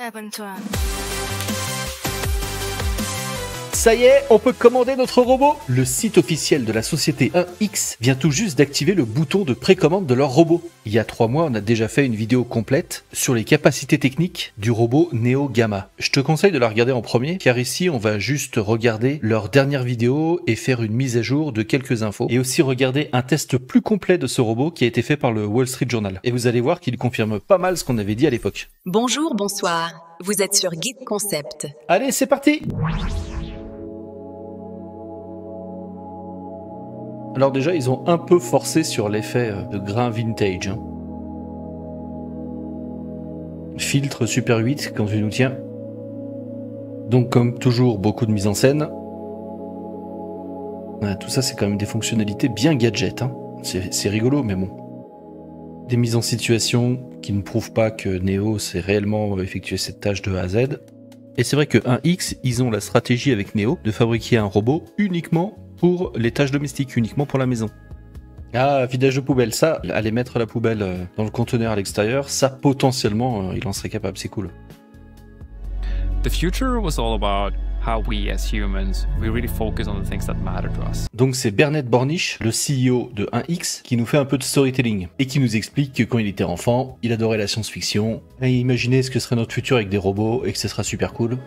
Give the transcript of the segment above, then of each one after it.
Abonne-toi. Ça y est, on peut commander notre robot. Le site officiel de la société 1X vient tout juste d'activer le bouton de précommande de leur robot. Il y a 3 mois, on a déjà fait une vidéo complète sur les capacités techniques du robot Neo Gamma. Je te conseille de la regarder en premier, car ici, on va juste regarder leur dernière vidéo et faire une mise à jour de quelques infos. Et aussi regarder un test plus complet de ce robot qui a été fait par le Wall Street Journal. Et vous allez voir qu'il confirme pas mal ce qu'on avait dit à l'époque. Bonjour, bonsoir. Vous êtes sur Guide Concept. Allez, c'est parti! Alors déjà, ils ont un peu forcé sur l'effet de grain vintage. Filtre Super 8 quand tu nous tiens. Donc comme toujours, beaucoup de mise en scène. Tout ça, c'est quand même des fonctionnalités bien gadget. C'est rigolo, mais bon. Des mises en situation qui ne prouvent pas que Neo s'est réellement effectué cette tâche de A à Z. Et c'est vrai que 1X, ils ont la stratégie avec Neo de fabriquer un robot uniquement pour les tâches domestiques, uniquement pour la maison. Ah, vidage de poubelle, ça, aller mettre la poubelle dans le conteneur à l'extérieur, ça potentiellement, il en serait capable, c'est cool. The future was all about how we as humans, we really focus on the things that matter to us. Donc c'est Bernard Bornisch, le CEO de 1X, qui nous fait un peu de storytelling et qui nous explique que quand il était enfant, il adorait la science-fiction et imaginait ce que serait notre futur avec des robots et que ce sera super cool.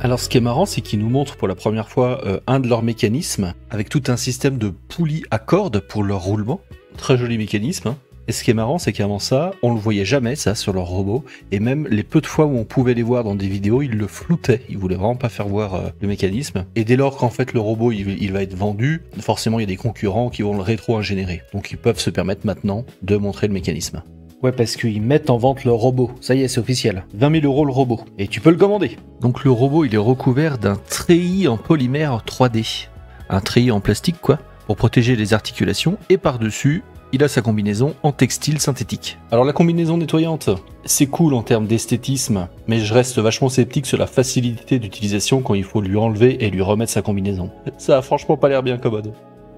Alors ce qui est marrant, c'est qu'ils nous montrent pour la première fois un de leurs mécanismes, avec tout un système de poulies à cordes pour leur roulement. Très joli mécanisme. Et ce qui est marrant, c'est qu'avant ça, on le voyait jamais ça sur leur robot, et même les peu de fois où on pouvait les voir dans des vidéos, ils le floutaient, ils voulaient vraiment pas faire voir le mécanisme. Et dès lors qu'en fait le robot il va être vendu, forcément il y a des concurrents qui vont le rétro-ingénierer. Donc ils peuvent se permettre maintenant de montrer le mécanisme. Ouais, parce qu'ils mettent en vente le robot. Ça y est, c'est officiel. 20 000 € le robot. Et tu peux le commander. Donc le robot, il est recouvert d'un treillis en polymère 3D. Un treillis en plastique, quoi, pour protéger les articulations. Et par-dessus, il a sa combinaison en textile synthétique. Alors la combinaison nettoyante, c'est cool en termes d'esthétisme, mais je reste vachement sceptique sur la facilité d'utilisation quand il faut lui enlever et lui remettre sa combinaison. Ça a franchement pas l'air bien commode.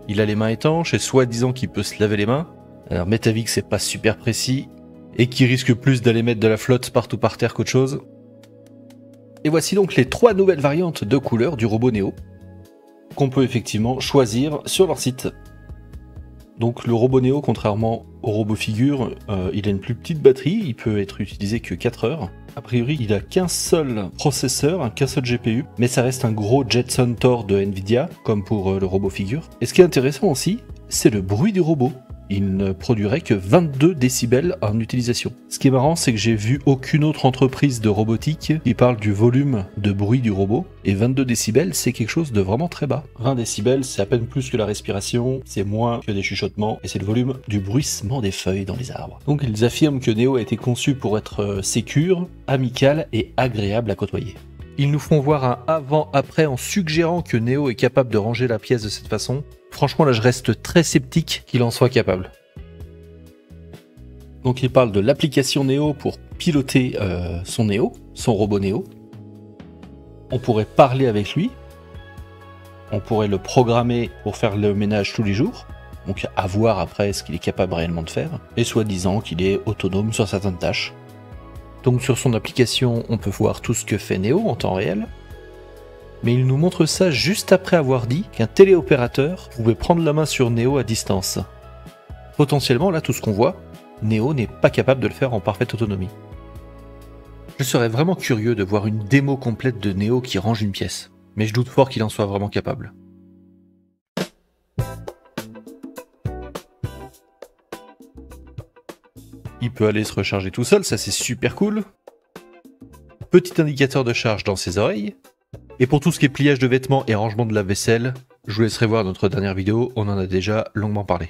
Il a les mains étanches et soi-disant qu'il peut se laver les mains. Alors mets ta vie que c'est pas super précis, et qui risque plus d'aller mettre de la flotte partout par terre qu'autre chose. Et voici donc les 3 nouvelles variantes de couleurs du robot Neo, qu'on peut effectivement choisir sur leur site. Donc le robot Neo, contrairement au robot figure, il a une plus petite batterie, il peut être utilisé que 4 heures. A priori, il a qu'un seul processeur, qu'un seul GPU, mais ça reste un gros Jetson Tor de Nvidia, comme pour le robot figure. Et ce qui est intéressant aussi, c'est le bruit du robot. Il ne produirait que 22 décibels en utilisation. Ce qui est marrant, c'est que j'ai vu aucune autre entreprise de robotique qui parle du volume de bruit du robot, et 22 décibels, c'est quelque chose de vraiment très bas. 20 décibels, c'est à peine plus que la respiration, c'est moins que des chuchotements, et c'est le volume du bruissement des feuilles dans les arbres. Donc ils affirment que Neo a été conçu pour être sécure, amical et agréable à côtoyer. Ils nous font voir un avant-après en suggérant que Neo est capable de ranger la pièce de cette façon. Franchement, là, je reste très sceptique qu'il en soit capable. Donc, il parle de l'application Neo pour piloter son robot Neo. On pourrait parler avec lui. On pourrait le programmer pour faire le ménage tous les jours. Donc, à voir après ce qu'il est capable réellement de faire. Et soi-disant qu'il est autonome sur certaines tâches. Donc, sur son application, on peut voir tout ce que fait Neo en temps réel. Mais il nous montre ça juste après avoir dit qu'un téléopérateur pouvait prendre la main sur Neo à distance. Potentiellement, là, tout ce qu'on voit, Neo n'est pas capable de le faire en parfaite autonomie. Je serais vraiment curieux de voir une démo complète de Neo qui range une pièce, mais je doute fort qu'il en soit vraiment capable. Il peut aller se recharger tout seul, ça c'est super cool. Petit indicateur de charge dans ses oreilles. Et pour tout ce qui est pliage de vêtements et rangement de la vaisselle, je vous laisserai voir notre dernière vidéo, on en a déjà longuement parlé.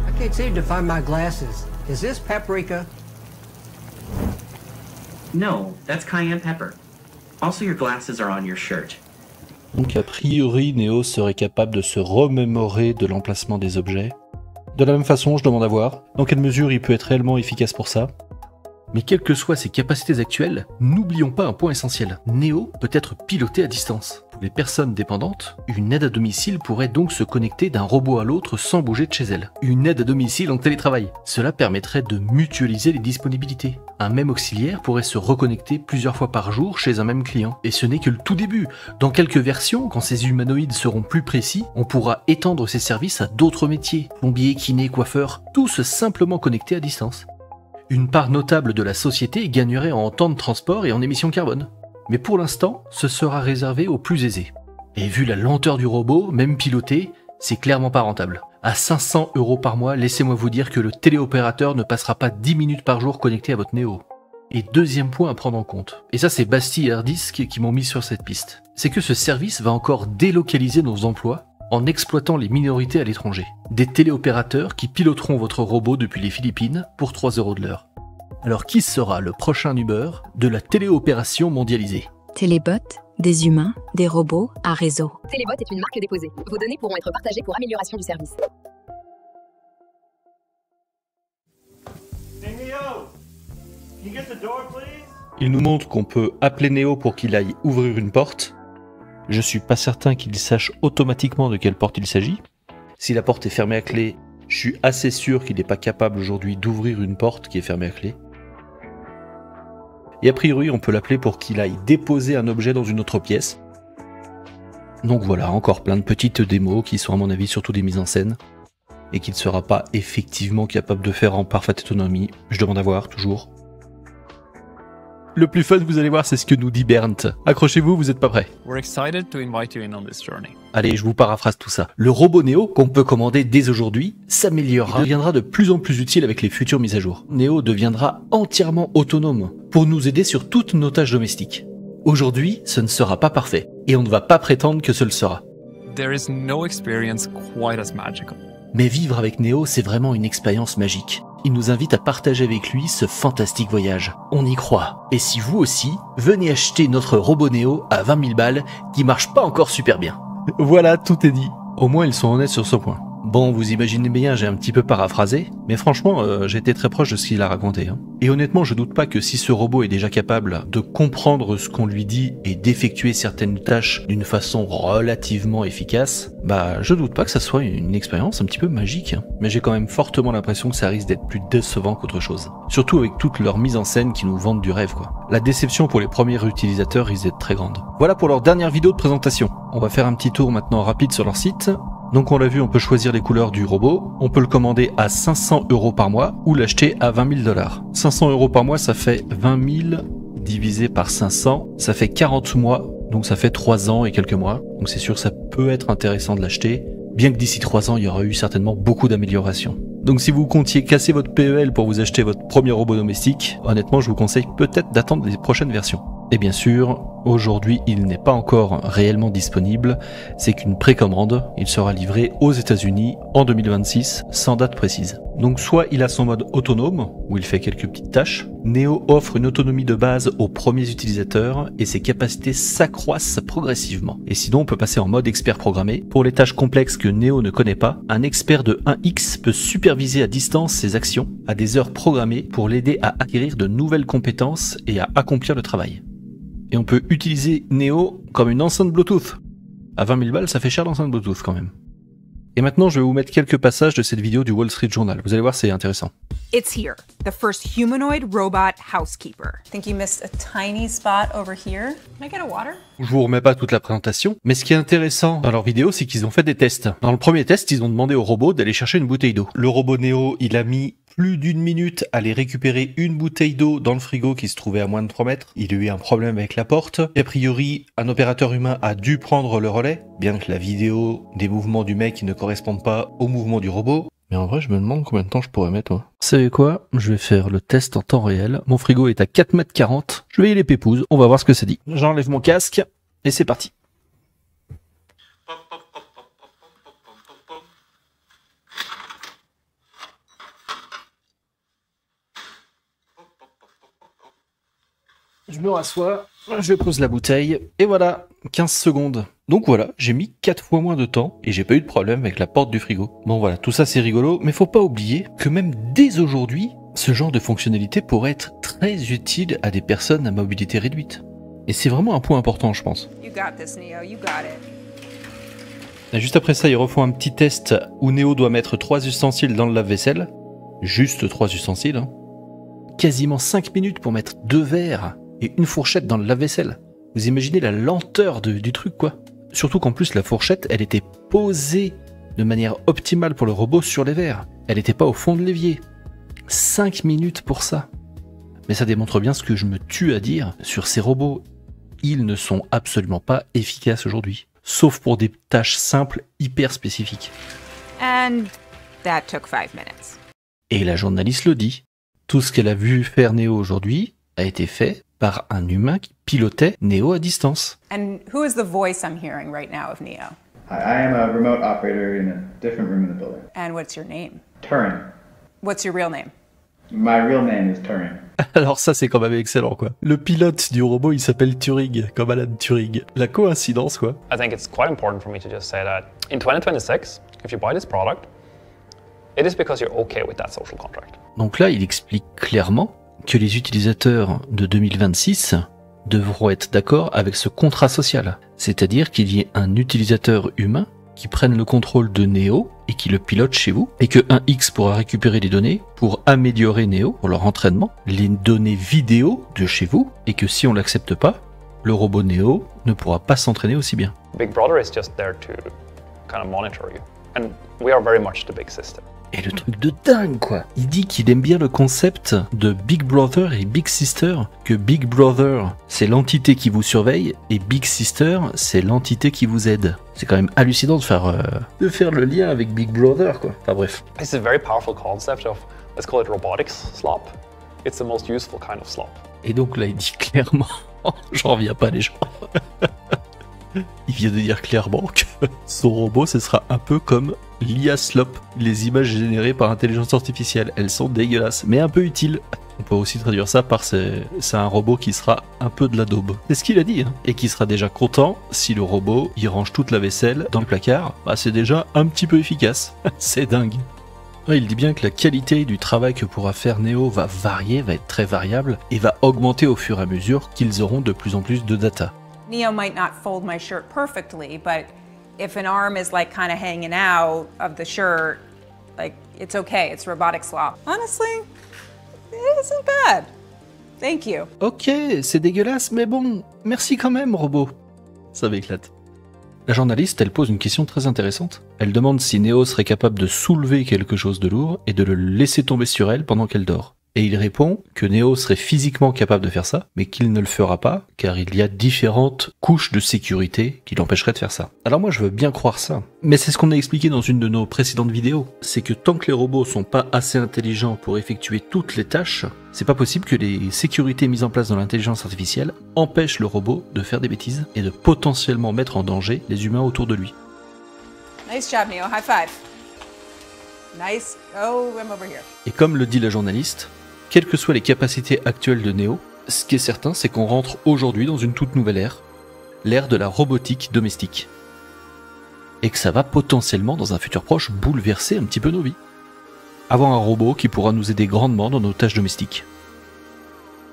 I can't seem to find my glasses. Is this paprika? No, that's cayenne pepper. Also, your glasses are on your shirt. Donc a priori, Neo serait capable de se remémorer de l'emplacement des objets. De la même façon, je demande à voir dans quelle mesure il peut être réellement efficace pour ça. Mais quelles que soient ses capacités actuelles, n'oublions pas un point essentiel. Neo peut être piloté à distance. Pour les personnes dépendantes, une aide à domicile pourrait donc se connecter d'un robot à l'autre sans bouger de chez elle. Une aide à domicile en télétravail. Cela permettrait de mutualiser les disponibilités. Un même auxiliaire pourrait se reconnecter plusieurs fois par jour chez un même client. Et ce n'est que le tout début. Dans quelques versions, quand ces humanoïdes seront plus précis, on pourra étendre ces services à d'autres métiers. Plombier, kiné, coiffeur, tous simplement connectés à distance. Une part notable de la société gagnerait en temps de transport et en émissions carbone. Mais pour l'instant, ce sera réservé aux plus aisés. Et vu la lenteur du robot, même piloté, c'est clairement pas rentable. À 500 € par mois, laissez-moi vous dire que le téléopérateur ne passera pas 10 minutes par jour connecté à votre Néo. Et deuxième point à prendre en compte, et ça c'est Bastille et Hardisk qui m'ont mis sur cette piste, c'est que ce service va encore délocaliser nos emplois en exploitant les minorités à l'étranger. Des téléopérateurs qui piloteront votre robot depuis les Philippines pour 3 € de l'heure. Alors qui sera le prochain Uber de la téléopération mondialisée? Télébot, des humains, des robots, un réseau. Télébot est une marque déposée. Vos données pourront être partagées pour amélioration du service. Il nous montre qu'on peut appeler Néo pour qu'il aille ouvrir une porte. Je suis pas certain qu'il sache automatiquement de quelle porte il s'agit. Si la porte est fermée à clé, je suis assez sûr qu'il n'est pas capable aujourd'hui d'ouvrir une porte qui est fermée à clé. Et a priori, on peut l'appeler pour qu'il aille déposer un objet dans une autre pièce. Donc voilà, encore plein de petites démos qui sont à mon avis surtout des mises en scène et qu'il ne sera pas effectivement capable de faire en parfaite autonomie. Je demande à voir, toujours. Le plus fun, vous allez voir, c'est ce que nous dit Bernd. Accrochez-vous, vous n'êtes pas prêts. We're excited to invite you in on this journey. Allez, je vous paraphrase tout ça. Le robot Néo, qu'on peut commander dès aujourd'hui, s'améliorera et deviendra de plus en plus utile avec les futures mises à jour. Néo deviendra entièrement autonome pour nous aider sur toutes nos tâches domestiques. Aujourd'hui, ce ne sera pas parfait et on ne va pas prétendre que ce le sera. There is no experience quite as magical. Mais vivre avec Néo, c'est vraiment une expérience magique. Il nous invite à partager avec lui ce fantastique voyage. On y croit. Et si vous aussi, venez acheter notre robot Néo à 20 000 balles qui marche pas encore super bien. Voilà, tout est dit. Au moins, ils sont honnêtes sur ce point. Bon, vous imaginez bien, j'ai un petit peu paraphrasé, mais franchement, j'ai été très proche de ce qu'il a raconté. Et honnêtement, je doute pas que si ce robot est déjà capable de comprendre ce qu'on lui dit et d'effectuer certaines tâches d'une façon relativement efficace, bah je doute pas que ça soit une expérience un petit peu magique. Mais j'ai quand même fortement l'impression que ça risque d'être plus décevant qu'autre chose. Surtout avec toute leur mise en scène qui nous vendent du rêve, quoi. La déception pour les premiers utilisateurs risque d'être très grande. Voilà pour leur dernière vidéo de présentation. On va faire un petit tour maintenant rapide sur leur site. Donc on l'a vu, on peut choisir les couleurs du robot, on peut le commander à 500 € par mois ou l'acheter à 20 000 $. 500 € par mois, ça fait 20 000 divisé par 500, ça fait 40 mois, donc ça fait 3 ans et quelques mois. Donc c'est sûr que ça peut être intéressant de l'acheter, bien que d'ici 3 ans, il y aura eu certainement beaucoup d'améliorations. Donc si vous comptiez casser votre PEL pour vous acheter votre premier robot domestique, honnêtement je vous conseille peut-être d'attendre les prochaines versions. Et bien sûr, aujourd'hui il n'est pas encore réellement disponible, c'est qu'une précommande, il sera livré aux États-Unis en 2026, sans date précise. Donc soit il a son mode autonome, où il fait quelques petites tâches, Néo offre une autonomie de base aux premiers utilisateurs et ses capacités s'accroissent progressivement. Et sinon on peut passer en mode expert programmé. Pour les tâches complexes que Néo ne connaît pas, un expert de 1X peut superviser à distance ses actions à des heures programmées pour l'aider à acquérir de nouvelles compétences et à accomplir le travail. Et on peut utiliser Néo comme une enceinte Bluetooth. À 20 000 balles, ça fait cher l'enceinte Bluetooth quand même. Et maintenant, je vais vous mettre quelques passages de cette vidéo du Wall Street Journal. Vous allez voir, c'est intéressant. It's here, the first humanoid robot housekeeper. Think you missed a tiny spot over here. Can I get a water? Je vous remets pas toute la présentation, mais ce qui est intéressant dans leur vidéo, c'est qu'ils ont fait des tests. Dans le premier test, ils ont demandé au robot d'aller chercher une bouteille d'eau. Le robot Néo, il a mis plus d'1 minute à aller récupérer une bouteille d'eau dans le frigo qui se trouvait à moins de 3 mètres. Il a eu un problème avec la porte. Et a priori, un opérateur humain a dû prendre le relais, bien que la vidéo des mouvements du mec ne correspondent pas aux mouvements du robot. Mais en vrai, je me demande combien de temps je pourrais mettre, moi. Vous savez quoi? Je vais faire le test en temps réel. Mon frigo est à 4,40 m. Je vais y aller pépouze. On va voir ce que ça dit. J'enlève mon casque et c'est parti. Je me rassois, je pose la bouteille, et voilà, 15 secondes. Donc voilà, j'ai mis 4 fois moins de temps, et j'ai pas eu de problème avec la porte du frigo. Bon voilà, tout ça c'est rigolo, mais faut pas oublier que même dès aujourd'hui, ce genre de fonctionnalité pourrait être très utile à des personnes à mobilité réduite. Et c'est vraiment un point important, je pense. You got this, Neo. You got it. Et juste après ça, ils refont un petit test où Neo doit mettre 3 ustensiles dans le lave-vaisselle. Juste 3 ustensiles. Hein. Quasiment 5 minutes pour mettre 2 verres et une fourchette dans le lave-vaisselle. Vous imaginez la lenteur du truc, quoi. Surtout qu'en plus, la fourchette, elle était posée de manière optimale pour le robot sur les verres. Elle n'était pas au fond de l'évier. 5 minutes pour ça. Mais ça démontre bien ce que je me tue à dire sur ces robots. Ils ne sont absolument pas efficaces aujourd'hui. Sauf pour des tâches simples, hyper spécifiques. And that took 5 minutes. Et la journaliste le dit. Tout ce qu'elle a vu faire Neo aujourd'hui a été fait par un humain qui pilotait Neo à distance. And who is the voice I'm hearing right now of Neo? I am a remote operator in a different room in the building. And what's your name? Turing. What's your real name? My real name is Turing. Alors ça c'est quand même excellent quoi. Le pilote du robot il s'appelle Turing, comme Alan Turing. La coïncidence quoi. I think it's quite important for me to just say that in 2026, if you buy this product, it is because you're okay with that social contract. Donc là il explique clairement que les utilisateurs de 2026 devront être d'accord avec ce contrat social. C'est-à-dire qu'il y ait un utilisateur humain qui prenne le contrôle de Neo et qui le pilote chez vous, et que 1X pourra récupérer les données pour améliorer Neo, pour leur entraînement, les données vidéo de chez vous, et que si on l'accepte pas, le robot Neo ne pourra pas s'entraîner aussi bien. Big Brother is just there to kind of monitor you, and we are very much the big system. Et le truc de dingue quoi. Il dit qu'il aime bien le concept de Big Brother et Big Sister, que Big Brother c'est l'entité qui vous surveille et Big Sister c'est l'entité qui vous aide. C'est quand même hallucinant de faire le lien avec Big Brother quoi. Enfin bref. It's a very powerful concept of, let's call it robotics slop. It's the most useful kind of slop. Et donc là il dit clairement, j'en reviens pas les gens. Il vient de dire clairement que son robot, ce sera un peu comme l'IA Slop, les images générées par intelligence artificielle. Elles sont dégueulasses, mais un peu utiles. On peut aussi traduire ça par c'est un robot qui sera un peu de la daube. C'est ce qu'il a dit, hein. Et qui sera déjà content si le robot, il range toute la vaisselle dans le placard. Bah, c'est déjà un petit peu efficace. C'est dingue. Ouais, il dit bien que la qualité du travail que pourra faire Neo va varier, va être très variable, et va augmenter au fur et à mesure qu'ils auront de plus en plus de data. Neo might not fold my shirt perfectly, but if an arm is like kind of hanging out of the shirt, like it's okay, it's robotic slop. Honestly, it isn't bad. Thank you. Ok, c'est dégueulasse, mais bon, merci quand même, robot. Ça m'éclate. La journaliste, elle pose une question très intéressante. Elle demande si Neo serait capable de soulever quelque chose de lourd et de le laisser tomber sur elle pendant qu'elle dort. Et il répond que Neo serait physiquement capable de faire ça, mais qu'il ne le fera pas, car il y a différentes couches de sécurité qui l'empêcheraient de faire ça. Alors moi je veux bien croire ça, mais c'est ce qu'on a expliqué dans une de nos précédentes vidéos, c'est que tant que les robots sont pas assez intelligents pour effectuer toutes les tâches, c'est pas possible que les sécurités mises en place dans l'intelligence artificielle empêchent le robot de faire des bêtises et de potentiellement mettre en danger les humains autour de lui. Nice job, Neo. High five. Nice. Oh, I'm over here. Et comme le dit la journaliste, quelles que soient les capacités actuelles de Neo, ce qui est certain, c'est qu'on rentre aujourd'hui dans une toute nouvelle ère, l'ère de la robotique domestique. Et que ça va potentiellement, dans un futur proche, bouleverser un petit peu nos vies. Avoir un robot qui pourra nous aider grandement dans nos tâches domestiques.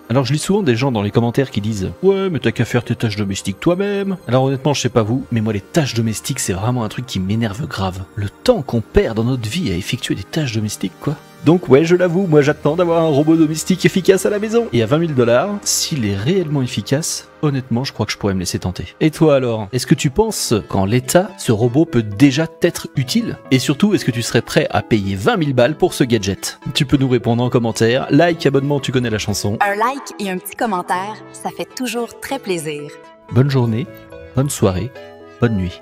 Alors je lis souvent des gens dans les commentaires qui disent « Ouais, mais t'as qu'à faire tes tâches domestiques toi-même ». Alors honnêtement, je sais pas vous, mais moi les tâches domestiques, c'est vraiment un truc qui m'énerve grave. Le temps qu'on perd dans notre vie à effectuer des tâches domestiques, quoi. Donc ouais, je l'avoue, moi j'attends d'avoir un robot domestique efficace à la maison. Et à 20 000 $, s'il est réellement efficace, honnêtement, je crois que je pourrais me laisser tenter. Et toi alors, est-ce que tu penses qu'en l'état, ce robot peut déjà t'être utile? Et surtout, est-ce que tu serais prêt à payer 20 000 balles pour ce gadget? Tu peux nous répondre en commentaire, like, abonnement, tu connais la chanson. Un like et un petit commentaire, ça fait toujours très plaisir. Bonne journée, bonne soirée, bonne nuit.